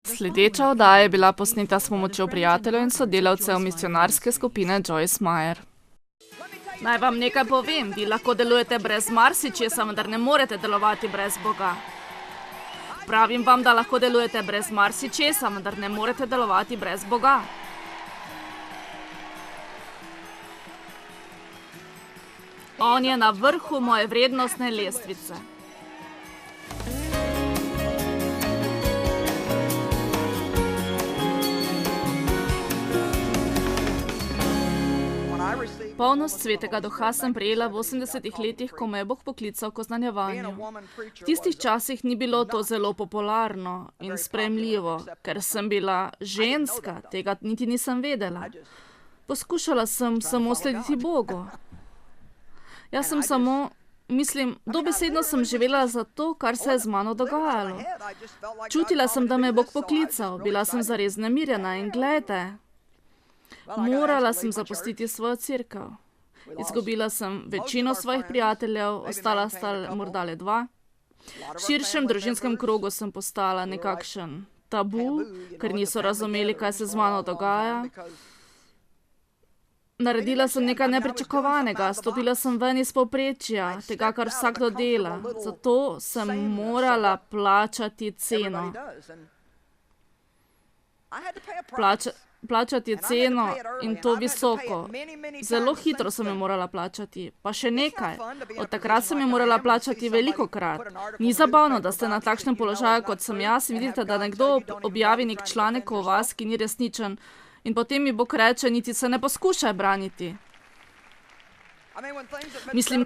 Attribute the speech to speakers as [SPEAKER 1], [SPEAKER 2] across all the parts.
[SPEAKER 1] Sledeča oddaja je bila posneta s pomočjo prijateljev in sodelavcev misionarske skupine Joyce Meyer. Naj vam nekaj povem, vi lahko delujete brez marsičesa, vendar ne morete delovati brez Boga. Pravim vam, da lahko delujete brez marsičesa, vendar ne morete delovati brez Boga. On je na vrhu moje vrednostne lestvice. Polnost Svetega Duha sem prejela v 80-ih letih, ko me je Bog poklical k oznanjevanju. V tistih časih ni bilo to zelo popularno in sprejemljivo, ker sem bila ženska, tega niti nisem vedela. Poskušala sem samo slediti Bogu. Jaz sem samo, dobesedno sem živela za to, kar se je z mano dogajalo. Čutila sem, da me je Bog poklical, bila sem zares nemirjena in glejte, morala sem zapustiti svojo cerkev. Izgubila sem večino svojih prijateljev, ostala sta morda le dva. V širšem družinskem krogu sem postala nekakšen tabu, ker niso razumeli, kaj se z mano dogaja. Naredila sem nekaj nepričakovanega, stopila sem ven iz povprečja, tega, kar vsakdo dela. Zato sem morala plačati ceno. Plačati ceno in to visoko. Zelo hitro sem jo morala plačati. Pa še nekaj. Od takrat sem jo morala plačati velikokrat. Ni zabavno, da ste na takšnem položaju, kot sem jaz, in vidite, da nekdo objavi nek članek o vas, ki ni resničen, in potem mi Bog reče, niti se ne poskušaj braniti.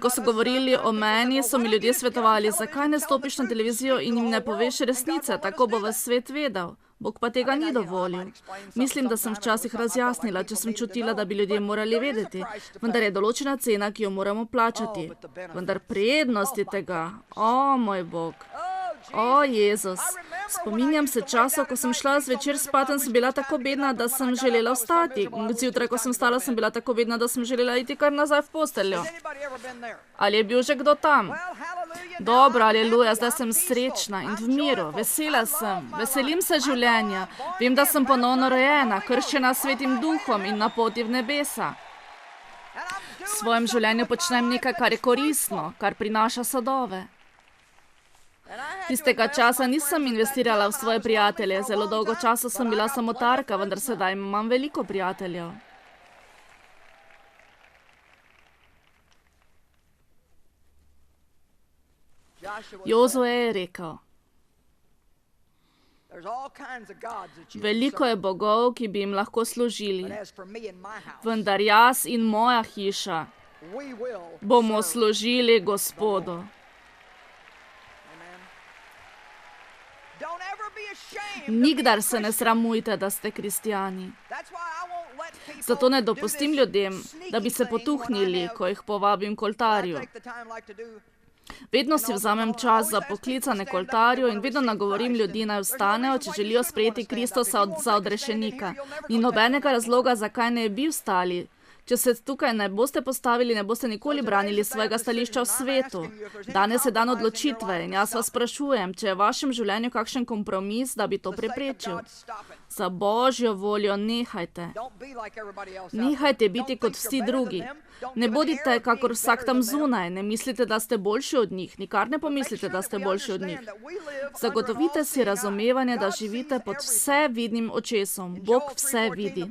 [SPEAKER 1] Ko so govorili o meni, so mi ljudje svetovali, zakaj ne stopiš na televizijo in jim ne poveš resnice, tako bo vas svet vedel. Bog pa tega ni dovolil. Da sem včasih razjasnila, če sem čutila, da bi ljudje morali vedeti. Vendar je določena cena, ki jo moramo plačati. Vendar prednosti tega, moj Bog, Jezus. Spominjam se časov, ko sem šla zvečer spat in sem bila tako bedna, da sem želela vstati. Zjutraj, ko sem stala, sem bila tako bedna, da sem želela iti kar nazaj v posteljo. Ali je bil že kdo tam? Dobro, aleluja, zdaj sem srečna in v miru, vesela sem, veselim se življenja. Vem, da sem ponovno rojena, krščena s Svetim Duhom in na poti v nebesa. V svojem življenju počnem nekaj, kar je koristno, kar prinaša sadove. Tistega časa nisem investirala v svoje prijatelje, zelo dolgo časa sem bila samotarka, vendar sedaj imam veliko prijateljev. Jozue je rekel, veliko je bogov, ki bi jim lahko služili, vendar jaz in moja hiša bomo služili Gospodu. Nikdar se ne sramujte, da ste kristjani. Zato ne dopustim ljudem, da bi se potuhnili, ko jih povabim k oltarju. Vedno si vzamem čas za poklicane k oltarju in vedno nagovorim ljudi, naj vstanejo, če želijo sprejeti Kristusa za odrešenika. Ni nobenega razloga, zakaj ne bi vstali. Če se tukaj ne boste postavili, ne boste nikoli branili svojega stališča v svetu. Danes je dan odločitve in jaz vas sprašujem, če je v vašem življenju kakšen kompromis, da bi to preprečil. Za Božjo voljo nehajte. Nehajte biti kot vsi drugi. Ne bodite kakor vsak tam zunaj, ne mislite, da ste boljši od njih, nikar ne pomislite, da ste boljši od njih. Zagotovite si razumevanje, da živite pod vsevidnim očesom. Bog vse vidi.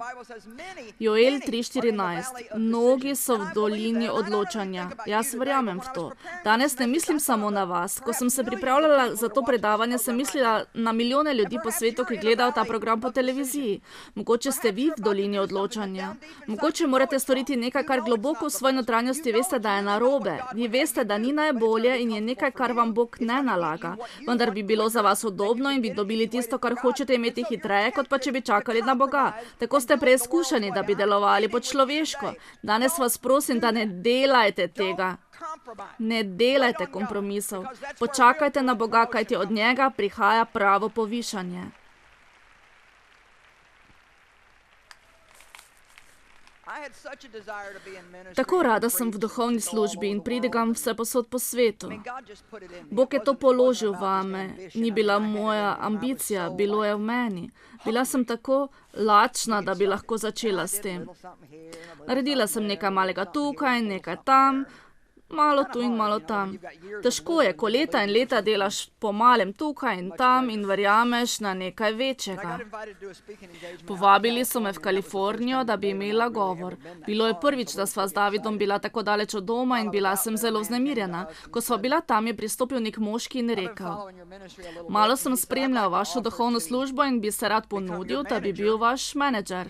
[SPEAKER 1] Joel 3:14. Mnogi so v dolini odločanja. Jaz verjamem v to. Danes ne mislim samo na vas. Ko sem se pripravljala za to predavanje, sem mislila na milijone ljudi po svetu, ki gledajo ta program po televiziji. Mogoče ste vi v dolini odločanja. Mogoče morate storiti nekaj, kar globoko v svoji notranjosti veste, da je narobe. Vi veste, da ni najbolje in je nekaj, kar vam Bog ne nalaga. Vendar bi bilo za vas udobno in bi dobili tisto, kar hočete imeti hitreje, kot pa če bi čakali na Boga. Tako ste preizkušeni, da bi delovali po človeško. Danes vas prosim, da ne delajte tega. Ne delajte kompromisov. Počakajte na Boga, kajti od njega prihaja pravo povišanje. Tako rada sem v duhovni službi in pridigam vse posod po svetu. Bog je to položil vame, ni bila moja ambicija, bilo je v meni. Bila sem tako lačna, da bi lahko začela s tem. Naredila sem nekaj malega tukaj, nekaj tam, malo tu in malo tam. Težko je, ko leta in leta delaš po malem tukaj in tam in verjameš na nekaj večjega. Povabili so me v Kalifornijo, da bi imela govor. Bilo je prvič, da sva z Davidom bila tako daleč od doma in bila sem zelo vznemirjena. Ko sva bila tam, je pristopil nek moški in rekel: malo sem spremljal vašo duhovno službo in bi se rad ponudil, da bi bil vaš menedžer.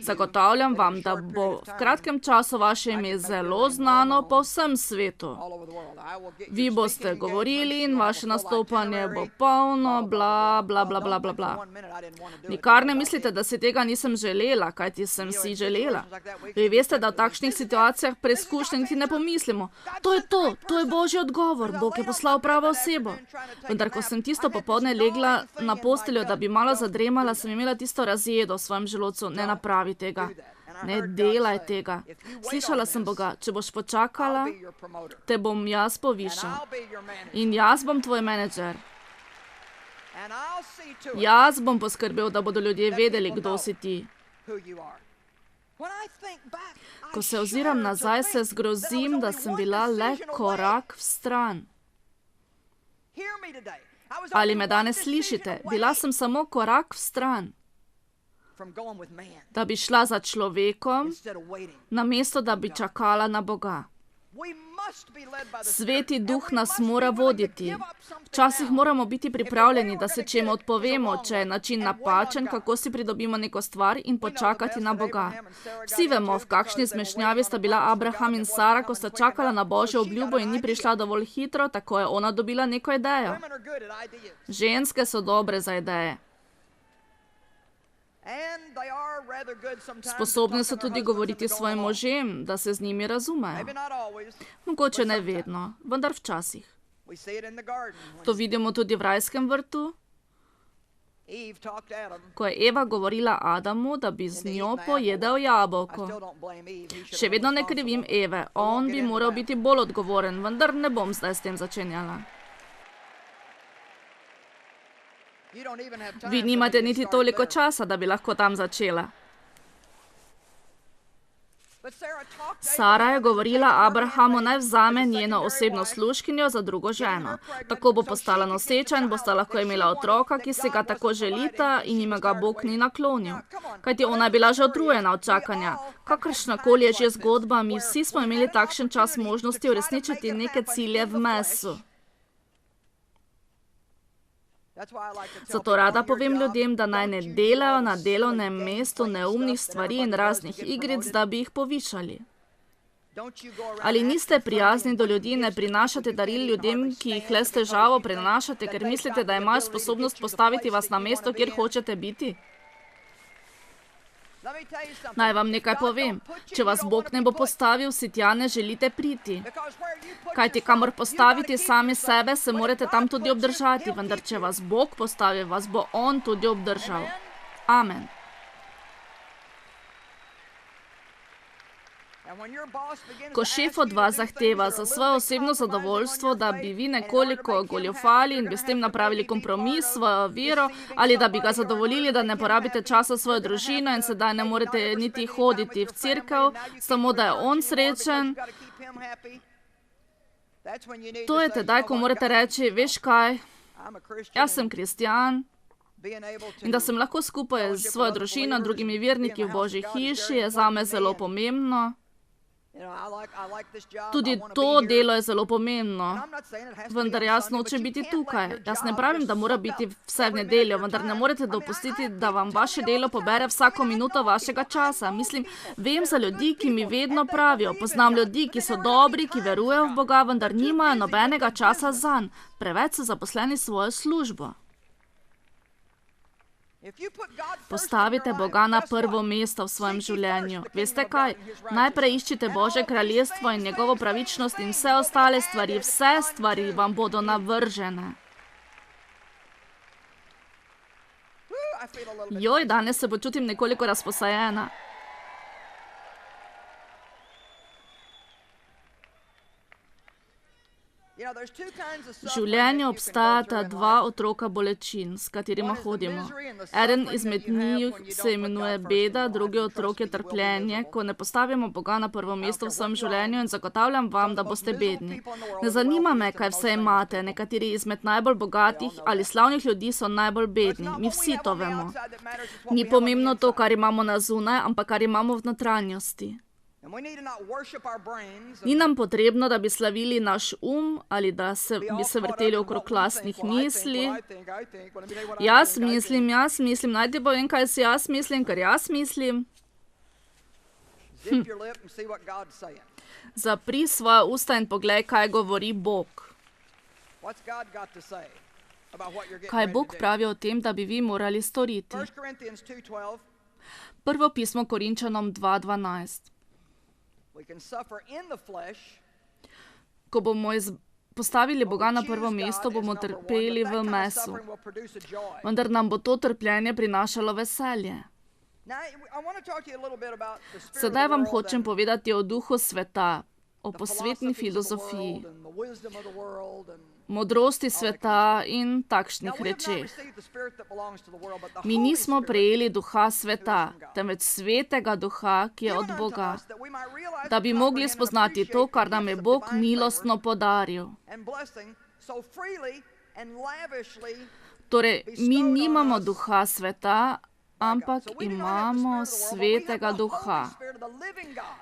[SPEAKER 1] Zagotavljam vam, da bo v kratkem času vaše ime zelo znano po vsem svetu. Vi boste govorili in vaše nastopanje bo polno, bla, bla, bla, bla, bla, bla. Nikar ne mislite, da si tega nisem želela, kajti sem si želela. Vi veste, da v takšnih situacijah preizkušnje niti ne pomislimo. To je Božji odgovor, Bog je poslal pravo osebo. Vendar, ko sem tisto popoldne legla na posteljo, da bi malo zadremala, sem imela tisto razjedo v svojem želodcu: ne napravi tega. Ne delaj tega. Slišala sem Boga: če boš počakala, te bom jaz povišal. In jaz bom tvoj menedžer. Jaz bom poskrbel, da bodo ljudje vedeli, kdo si ti. Ko se oziram nazaj, se zgrozim, da sem bila le korak vstran. Ali me danes slišite? Bila sem samo korak vstran. Da bi šla za človekom, namesto da bi čakala na Boga. Sveti Duh nas mora voditi. Včasih moramo biti pripravljeni, da se čemu odpovemo, če je način napačen, kako si pridobimo neko stvar, in počakati na Boga. Vsi vemo, v kakšni zmešnjavi sta bila Abraham in Sara, ko sta čakala na Božjo obljubo in ni prišla dovolj hitro, tako je ona dobila neko idejo. Ženske so dobre za ideje. Sposobne so tudi govoriti svojim možem, da se z njimi razumejo. Mogoče ne vedno, vendar včasih. To vidimo tudi v rajskem vrtu, ko je Eva govorila Adamu, da bi z njo pojedel jabolko. Še vedno ne krivim Eve, on bi moral biti bolj odgovoren, vendar ne bom zdaj s tem začenjala. Vi nimate niti toliko časa, da bi lahko tam začela. Sara je govorila Abrahamu, naj vzame njeno osebno služkinjo za drugo ženo. Tako bo postala noseča in bosta lahko imela otroka, ki si ga tako želita in jima ga Bog ni naklonil. Kajti ona je bila že utrujena od čakanja. Kakršnakoli je že zgodba, mi vsi smo imeli takšen čas možnosti uresničiti neke cilje v mesu. Zato rada povem ljudem, da naj ne delajo na delovnem mestu neumnih stvari in raznih igric, da bi jih povišali. Ali niste prijazni do ljudi, ne prinašate daril ljudem, ki jih le s težavo prenašate, ker mislite, da imajo sposobnost postaviti vas na mesto, kjer hočete biti? Naj vam nekaj povem. Če vas Bog ne bo postavil, si tja ne želite priti. Kajti kamor postaviti sami sebe, se morate tam tudi obdržati, vendar če vas Bog postavi, vas bo On tudi obdržal. Amen. Ko šef od vas zahteva za svoje osebno zadovoljstvo, da bi vi nekoliko goljufali in bi s tem napravili kompromis s svojo vero, ali da bi ga zadovoljili, da ne porabite časa s svojo družino in sedaj ne morete niti hoditi v cerkev, samo da je on srečen, to je tedaj, ko morate reči: veš kaj, jaz sem kristjan, in da sem lahko skupaj s svojo družino, drugimi verniki v Božji hiši, je zame zelo pomembno. Tudi to delo je zelo pomembno, vendar jaz nočem biti tukaj. Jaz ne pravim, da mora biti vse v nedeljo, vendar ne morete dopustiti, da vam vaše delo pobere vsako minuto vašega časa. Mislim, vem za ljudi, ki mi vedno pravijo, poznam ljudi, ki so dobri, ki verujejo v Boga, vendar nimajo nobenega časa zanj. Preveč so zaposleni s svojo službo. Postavite Boga na prvo mesto v svojem življenju. Veste kaj? Najprej iščite Božje kraljestvo in njegovo pravičnost in vse ostale stvari, vse stvari vam bodo navržene. Joj, danes se počutim nekoliko razposajena. V življenju obstajata dva otroka bolečin, s katerima hodimo. Eden izmed njih se imenuje beda, drugi otrok je trpljenje, ko ne postavimo Boga na prvo mesto v svojem življenju, in zagotavljam vam, da boste bedni. Ne zanima me, kaj vse imate, nekateri izmed najbolj bogatih ali slavnih ljudi so najbolj bedni, mi vsi to vemo. Ni pomembno to, kar imamo na zunaj, ampak kar imamo v notranjosti. Ni nam potrebno, da bi slavili naš ali da bi se vrteli okrog lastnih misli. Jaz mislim, naj ti povem, kaj si jaz mislim, ker jaz mislim. Zapri svoja usta in poglej, kaj govori Bog. Kaj Bog pravi o tem, da bi vi morali storiti? Prvo pismo Korinčanom 2:12. Ko bomo postavili Boga na prvo mesto, bomo trpeli v mesu. Vendar nam bo to trpljenje prinašalo veselje. Sedaj vam hočem povedati o duhu sveta, o posvetni filozofiji, modrosti sveta in takšnih rečeh. Mi nismo prejeli duha sveta, temveč svetega duha, ki je od Boga, da bi mogli spoznati to, kar nam je Bog milostno podaril. Torej, mi nimamo duha sveta, ampak imamo svetega duha.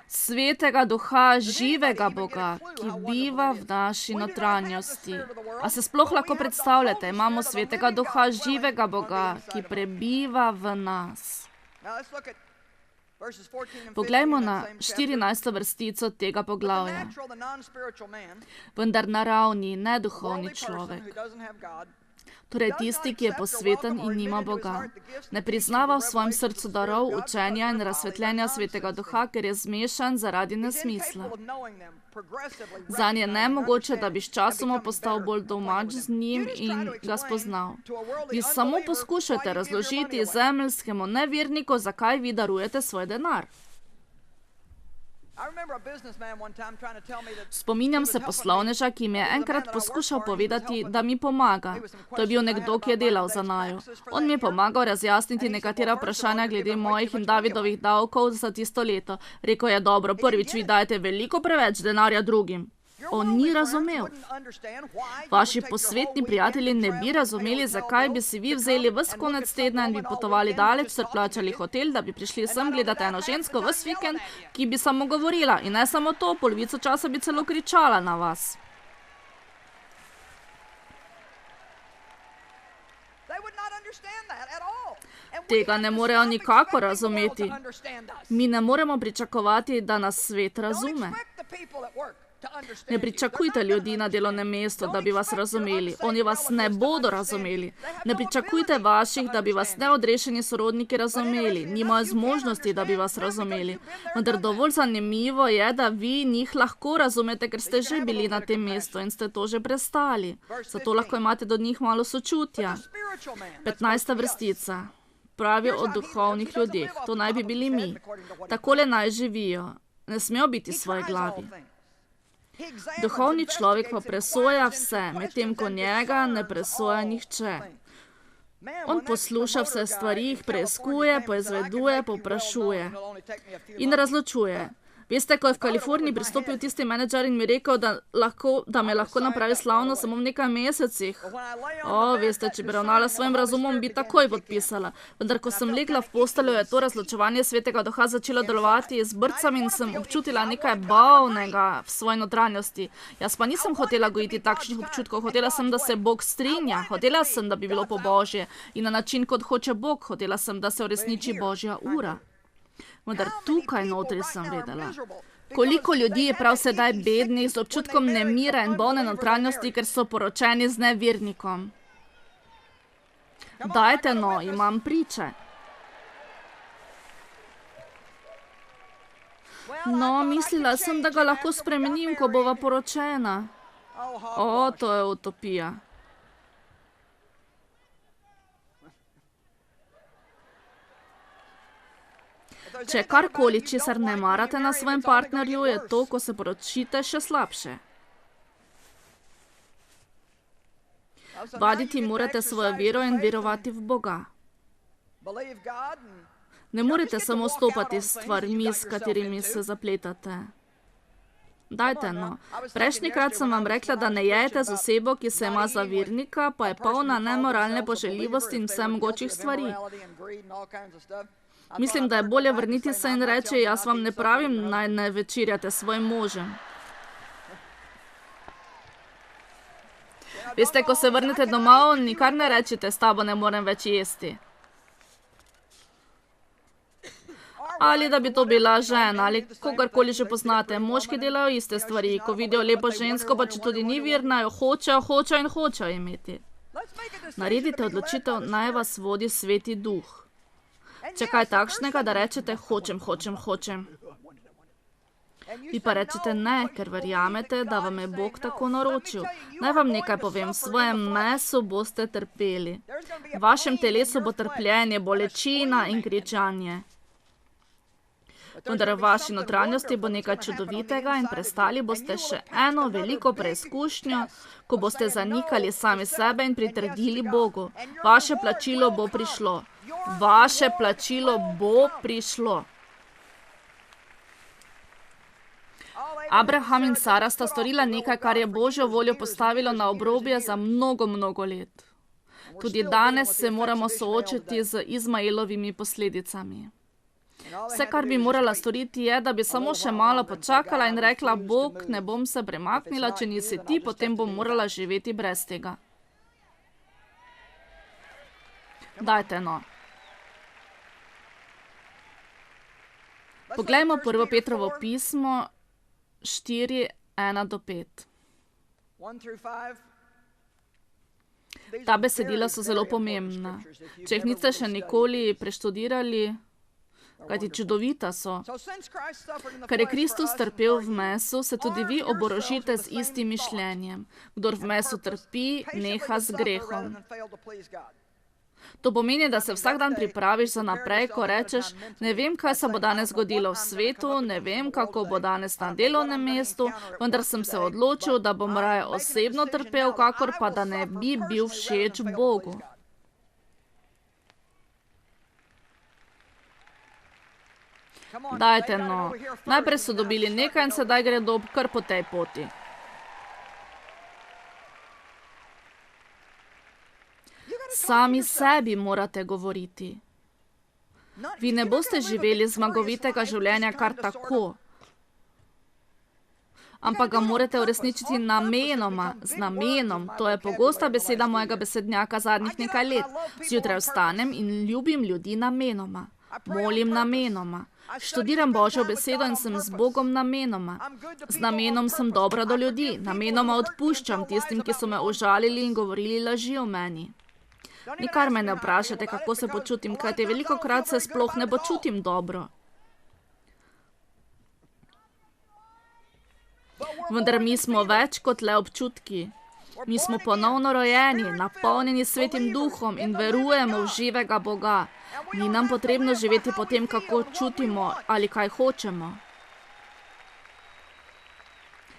[SPEAKER 1] Svetega duha živega Boga, ki biva v naši notranjosti. A se sploh lahko predstavljate, imamo svetega duha živega Boga, ki prebiva v nas. Poglejmo na 14. vrstico tega poglavja. Vendar naravni, neduhovni človek, torej tisti, ki je posveten in nima Boga, ne priznava v svojem srcu darov, učenja in razsvetljenja svetega duha, ker je zmešan zaradi nesmisla. Zanj je nemogoče, da bi sčasoma postal bolj domač z njim in ga spoznal. Vi samo poskušate razložiti zemeljskemu neverniku, zakaj vi darujete svoj denar. Spominjam se poslovneža, ki mi je enkrat poskušal povedati, da mi pomaga. To je bil nekdo, ki je delal za naju. On mi je pomagal razjasniti nekatera vprašanja glede mojih in Davidovih davkov za tisto leto. Rekel je, dobro, prvič vi dajete veliko preveč denarja drugim. On ni razumel. Vaši posvetni prijatelji ne bi razumeli, zakaj bi si vi vzeli ves konec tedna in bi potovali daleč, ter plačali hotel, da bi prišli sem gledati eno žensko ves vikend, ki bi samo govorila. In ne samo to, polovico časa bi celo kričala na vas. Tega ne morejo nikakor razumeti. Mi ne moremo pričakovati, da nas svet razume. Ne pričakujte ljudi na delovnem mestu, da bi vas razumeli. Oni vas ne bodo razumeli. Ne pričakujte vaših, da bi vas neodrešeni sorodniki razumeli. Nimajo zmožnosti, da bi vas razumeli. Vendar dovolj zanimivo je, da vi njih lahko razumete, ker ste že bili na tem mestu in ste to že prestali. Zato lahko imate do njih malo sočutja. 15. vrstica. Pravi o duhovnih ljudeh. To naj bi bili mi. Takole naj živijo. Ne smejo biti svoje glavi. Duhovni človek pa presoja vse, medtem ko njega ne presoja nihče. On posluša vse stvari, jih preiskuje, poizveduje, povprašuje in razločuje. Veste, ko je v Kaliforniji pristopil tisti menedžer in mi rekel, da me lahko napravi slavno samo v nekaj mesecih. Veste, če bi ravnala s svojim razumom, bi takoj podpisala. Vendar, ko sem legla v posteljo, je to razločevanje svetega duha začelo delovati z brcami in sem občutila nekaj bavnega v svoji notranjosti. Jaz pa nisem hotela gojiti takšnih občutkov, hotela sem, da se Bog strinja, hotela sem, da bi bilo po Božje in na način, kot hoče Bog, hotela sem, da se uresniči Božja ura. Vendar tukaj notri sem vedela, koliko ljudi je prav sedaj bednih, z občutkom nemira in bolne notranjosti, ker so poročeni z nevernikom. Dajte no, imam priče. No, mislila sem, da ga lahko spremenim, ko bova poročena. To je utopija. Če karkoli, česar ne marate na svojem partnerju, je to, ko se poročite, še slabše. Vaditi morate svojo vero in verovati v Boga. Ne morete samo stopati s stvarmi, s katerimi se zapletate. Dajte no. Prejšnjikrat sem vam rekla, da ne jejete z osebo, ki se ima za vernika, pa je polna nemoralne poželjivosti in vse mogočih stvari. Mislim, da je bolje vrniti se in reči, jaz vam ne pravim, naj ne večerjate s svojim možem. Veste, ko se vrnete domov, nikar ne rečite, s tabo ne morem več jesti. Ali da bi to bila žena, ali kogarkoli že poznate. Moški delajo iste stvari, ko vidijo lepo žensko, pa če tudi ni verna, jo hočejo imeti. Naredite odločitev, naj vas vodi Sveti Duh. Če kaj takšnega, da rečete, hočem. Vi pa rečete ne, ker verjamete, da vam je Bog tako naročil. Naj vam nekaj povem, v svojem mesu boste trpeli. V vašem telesu bo trpljenje, bolečina in kričanje. Vendar v vaši notranjosti bo nekaj čudovitega in prestali boste še eno veliko preizkušnjo, ko boste zanikali sami sebe in pritrdili Bogu. Vaše plačilo bo prišlo. Vaše plačilo bo prišlo. Abraham in Sara sta storila nekaj, kar je Božjo voljo postavilo na obrobje za mnogo let. Tudi danes se moramo soočiti z Izmaelovimi posledicami. Vse, kar bi morala storiti, je, da bi samo še malo počakala in rekla, Bog, ne bom se premaknila, če nisi ti, potem bom morala živeti brez tega. Dajte no. Poglejmo 1. Petrovo pismo 4, 1-5. Ta besedila so zelo pomembna. Če jih niste še nikoli preštudirali, kajti čudovita so. Ker je Kristus trpel v mesu, se tudi vi oborožite z istim mišljenjem. Kdor v mesu trpi, neha z grehom. To pomeni, da se vsak dan pripraviš za naprej, ko rečeš, ne vem, kaj se bo danes zgodilo v svetu, ne vem, kako bo danes na delovnem mestu, vendar sem se odločil, da bom raje osebno trpel, kakor pa da ne bi bil všeč Bogu. Dajte no. Najprej so dobili nekaj in sedaj gredo kar po tej poti. Sami sebi morate govoriti. Vi ne boste živeli zmagovitega življenja kar tako, ampak ga morate uresničiti namenoma, z namenom. To je pogosta beseda mojega besednjaka zadnjih nekaj let. Zjutraj vstanem in ljubim ljudi namenoma. Molim namenoma. Študiram Božjo besedo in sem z Bogom namenoma. Z namenom sem dobra do ljudi. Namenoma odpuščam tistim, ki so me užalili in govorili laži o meni. Nikar me ne vprašate, kako se počutim, kajti velikokrat se sploh ne počutim dobro. Vendar mi smo več kot le občutki. Mi smo ponovno rojeni, napolnjeni s Svetim Duhom in verujemo v živega Boga. Ni nam potrebno živeti po tem, kako čutimo ali kaj hočemo.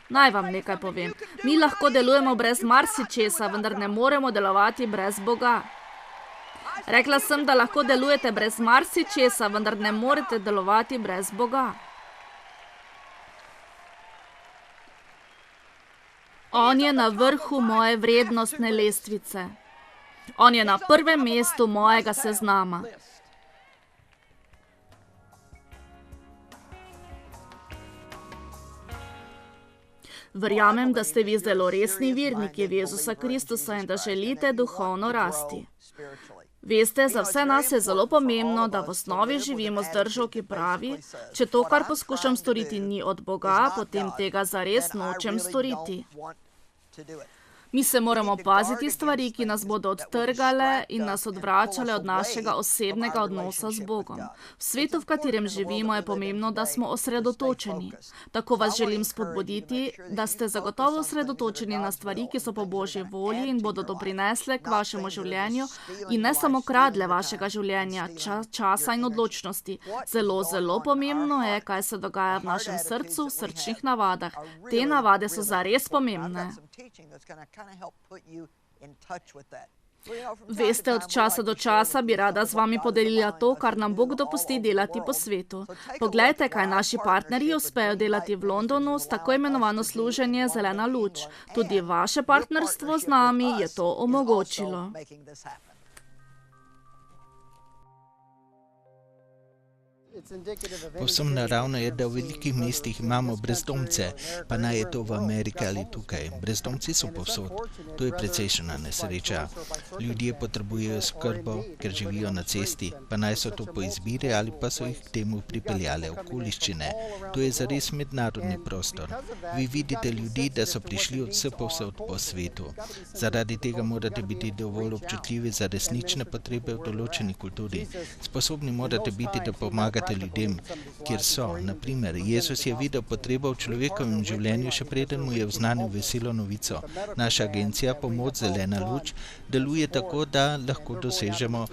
[SPEAKER 1] Naj vam nekaj povem. Mi lahko delujemo brez marsičesa, vendar ne moremo delovati brez Boga. Rekla sem, da lahko delujete brez marsičesa, vendar ne morete delovati brez Boga. On je na vrhu moje vrednostne lestvice. On je na prvem mestu mojega seznama. Verjamem, da ste vi zelo resni verniki v Jezusa Kristusa in da želite duhovno rasti. Veste, za vse nas je zelo pomembno, da v osnovi živimo z držo, ki pravi, če to, kar poskušam storiti, ni od Boga, potem tega zares nočem storiti. Mi se moramo paziti stvari, ki nas bodo odtrgale in nas odvračale od našega osebnega odnosa z Bogom. V svetu, v katerem živimo, je pomembno, da smo osredotočeni. Tako vas želim spodbuditi, da ste zagotovo osredotočeni na stvari, ki so po Božji volji in bodo doprinesle k vašemu življenju in ne samo kradle vašega življenja, časa in odločnosti. Zelo pomembno je, kaj se dogaja v našem srcu, v srčnih navadah. Te navade so zares pomembne. Veste, od časa do časa bi rada z vami podelila to, kar nam Bog dopusti delati po svetu. Poglejte, kaj naši partnerji uspejo delati v Londonu s tako imenovano služenje Zelena luč. Tudi vaše partnerstvo z nami je to omogočilo.
[SPEAKER 2] Povsem naravno je, da v velikih mestih imamo brezdomce, pa naj je to v Ameriki ali tukaj. Brezdomci so povsod. To je precejšnja nesreča. Ljudje potrebujejo skrbo, ker živijo na cesti, pa naj so to po izbiri ali pa so jih k temu pripeljale okoliščine. To je zares mednarodni prostor. Vi vidite ljudi, da so prišli od vsepovsod po svetu. Zaradi tega morate biti dovolj občutljivi za resnične potrebe v določeni kulturi. Sposobni morate biti, da pomagate ljudem, kjer so. Naprimer, Jezus je videl potrebo v človekovem življenju, še preden mu je oznanil veselo novico. Naša agencija Pomoč Zelena luč deluje tako, da lahko dosežemo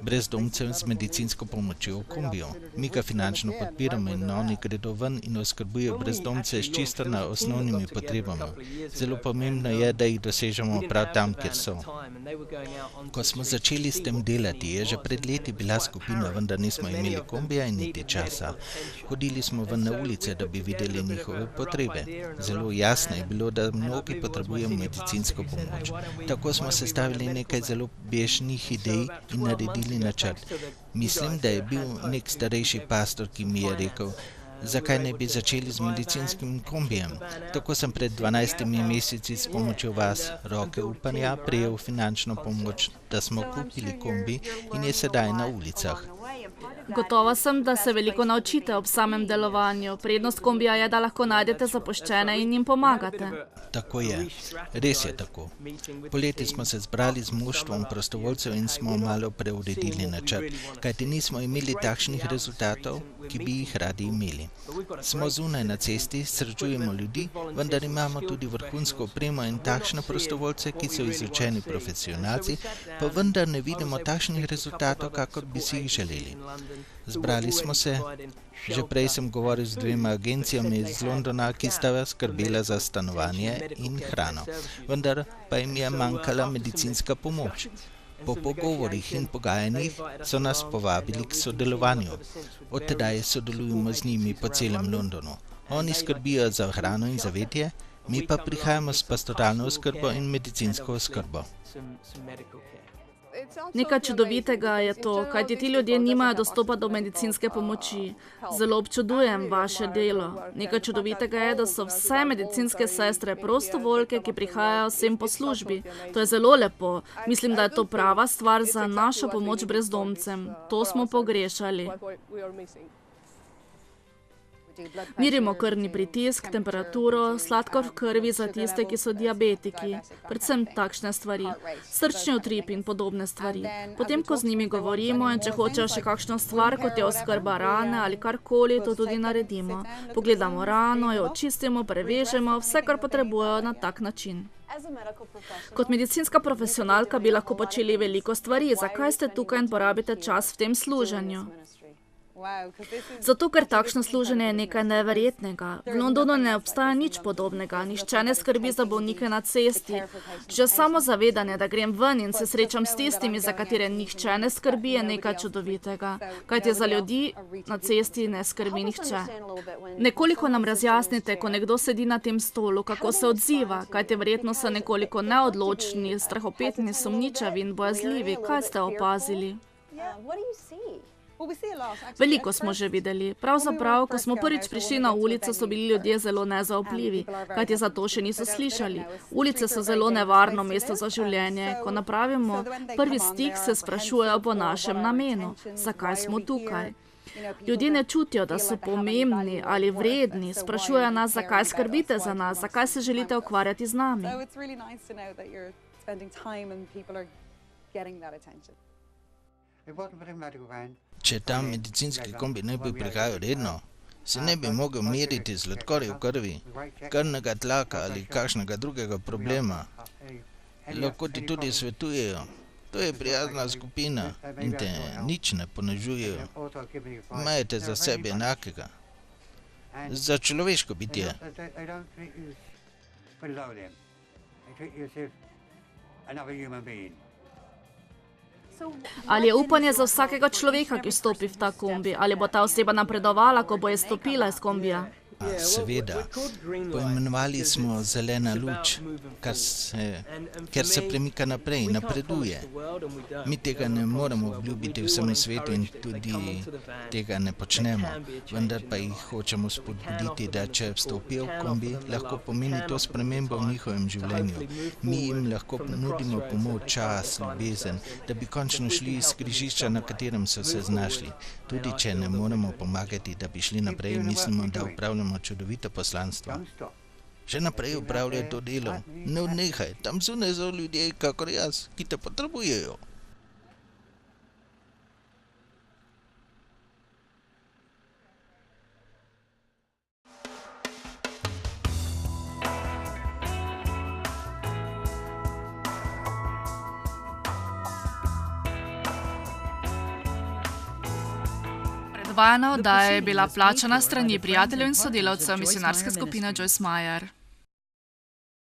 [SPEAKER 2] brezdomcev z medicinsko pomočjo v kombiju. Mi ga finančno podpiramo in oni gredo ven in oskrbujejo brezdomce s čisto na osnovnimi potrebami. Zelo pomembno je, da jih dosežemo prav tam, kjer so. Ko smo začeli s tem delati, je že pred leti bila skupina, vendar nismo imeli kombija in niti časa. Hodili smo ven na ulice, da bi videli njihove potrebe. Zelo jasno je bilo, da mnogi potrebujemo medicinsko pomoč. Tako smo sestavili nekaj zelo bežnih idej in naredili načrt. Mislim, da je bil nek starejši pastor, ki mi je rekel, zakaj ne bi začeli z medicinskim kombijem. Tako sem pred 12 meseci s pomočjo vas, roke upanja, prejel finančno pomoč, da smo kupili kombi in je sedaj na ulicah.
[SPEAKER 1] Gotova sem, da se veliko naučite ob samem delovanju. Prednost kombija je, da lahko najdete zapuščene in jim pomagate.
[SPEAKER 2] Tako je. Res je tako. Poleti smo se zbrali z moštvom prostovoljcev in smo malo preuredili načrt, kajti nismo imeli takšnih rezultatov, ki bi jih radi imeli. Smo zunaj na cesti, srečujemo ljudi, vendar imamo tudi vrhunsko opremo in takšne prostovoljce, ki so izučeni profesionalci, pa vendar ne vidimo takšnih rezultatov, kakor bi si jih želeli. Zbrali smo se, že prej sem govoril z 2 agencijami iz Londona, ki sta skrbela za stanovanje in hrano, vendar pa jim je manjkala medicinska pomoč. Po pogovorih in pogajanjih so nas povabili k sodelovanju. Od tedaj sodelujemo z njimi po celem Londonu. Oni skrbijo za hrano in zavetje, mi pa prihajamo s pastoralno oskrbo in medicinsko oskrbo.
[SPEAKER 1] Nekaj čudovitega je to, kajti ti ljudje nimajo dostopa do medicinske pomoči. Zelo občudujem vaše delo. Nekaj čudovitega je, da so vse medicinske sestre prostovoljke, ki prihajajo sem po službi. To je zelo lepo. Mislim, da je to prava stvar za našo pomoč brezdomcem. To smo pogrešali. Merimo krvni pritisk, temperaturo, sladkor v krvi za tiste, ki so diabetiki, predvsem takšne stvari, srčni utrip in podobne stvari. Potem, ko z njimi govorimo in če hočejo še kakšno stvar, kot je oskrba rane ali karkoli, to tudi naredimo. Pogledamo rano, jo očistimo, prevežemo, vse, kar potrebujejo na tak način. Kot medicinska profesionalka bi lahko počeli veliko stvari. Zakaj ste tukaj in porabite čas v tem služenju? Zato, ker takšno služenje je nekaj neverjetnega. V Londonu ne obstaja nič podobnega, nihče ne skrbi za bolnike na cesti. Že samo zavedanje, da grem ven in se srečam s tistimi, za katere nihče ne skrbi, je nekaj čudovitega. Kajti za ljudi na cesti ne skrbi nihče. Nekoliko nam razjasnite, ko nekdo sedi na tem stolu, kako se odziva, kajti verjetno so nekoliko neodločni, strahopetni, sumničavi in bojazljivi. Kaj ste opazili? Veliko smo že videli. Pravzaprav, ko smo prvič prišli na ulico, so bili ljudje zelo nezaupljivi, kajti za to še niso slišali. Ulice so zelo nevarno mesto za življenje. Ko napravimo prvi stik, se sprašujejo po našem namenu. Zakaj smo tukaj? Ljudje ne čutijo, da so pomembni ali vredni. Sprašujejo nas, zakaj skrbite za nas, zakaj se želite ukvarjati z nami.
[SPEAKER 2] Če ta medicinski kombi ne bi prihajal redno, se ne bi mogel meriti sladkorja v krvi, krvnega tlaka ali kakšnega drugega problema. Lahko ti tudi svetujejo. To je prijazna skupina in te nič ne ponižujejo. Imajo za sebe enakega. Za človeško bitje.
[SPEAKER 1] Ali je upanje za vsakega človeka, ki vstopi v ta kombi? Ali bo ta oseba napredovala, ko bo izstopila iz kombija?
[SPEAKER 2] Seveda, poimenovali smo zelena luč, ker se premika naprej, napreduje. Mi tega ne moremo obljubiti vsemu svetu in tudi tega ne počnemo, vendar pa jih hočemo spodbuditi, da če vstopijo v kombi, lahko pomeni to spremembo v njihovem življenju. Mi jim lahko nudimo pomoč, čas, ljubezen, da bi končno šli iz križišča, na katerem so se znašli. Tudi če ne moremo pomagati, da bi šli naprej, mislimo, da upravljamo čudovito poslanstvo. Še naprej upravljaj to delo. Ne odnehaj, tam zunaj so ljudje, kakor jaz, ki te potrebujejo.
[SPEAKER 1] Predvajana oddaja je bila plačana s strani prijateljev in sodelavcev misionarske skupine Joyce Meyer.